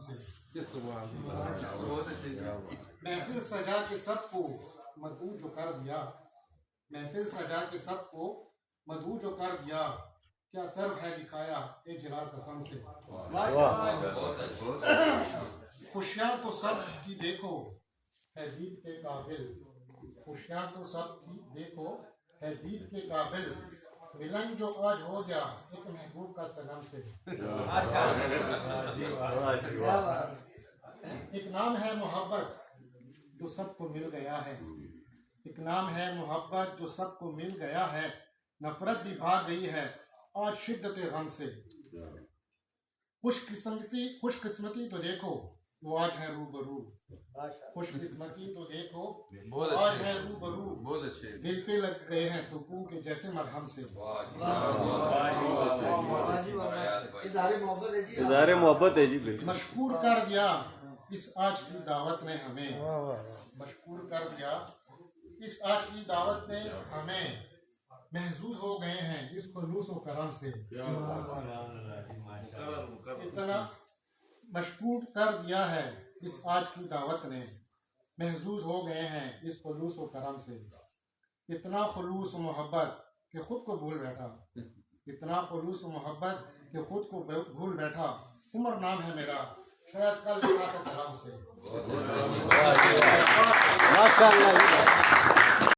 سے محفل سجا کے سب کو مدعو جو کر دیا محفل سجا کے سب کو مدعو جو کر دیا کیا صرف ہے دکھایا اے جلال قسم سے خوشیاں تو سب کی دیکھو ہے دید کے قابل خوشیاں تو سب کی دیکھو ہے دید کے قابل ملن جو آج ہو گیا ایک محبوب کا سلام سے ایک نام ہے محبت جو سب کو مل گیا ہے ایک نام ہے محبت جو سب کو مل گیا ہے نفرت بھی بھاگ گئی ہے آج شدت غم سے خوش قسمتی تو دیکھو وہ آج ہے روبرو خوش قسمتی تو دیکھو آج ہے روبرو دل پہ لگ گئے ہیں سکون کے جیسے مرہم سے اظہار محبت ہے جی مشکور کر دیا اس آج کی دعوت نے ہمیں مشکور کر دیا اس آج کی دعوت نے ہمیں محظوظ ہو گئے ہیں اس خلوص و کرم سے اتنا مشکور کر دیا ہے اس آج کی دعوت نے محظوظ ہو گئے ہیں اس خلوص و کرم سے اتنا خلوص و محبت کہ خود کو بھول بیٹھا اتنا خلوص و محبت کہ خود کو بھول بیٹھا عمر نام ہے میرا شاید کل لکھا تھا قلم سے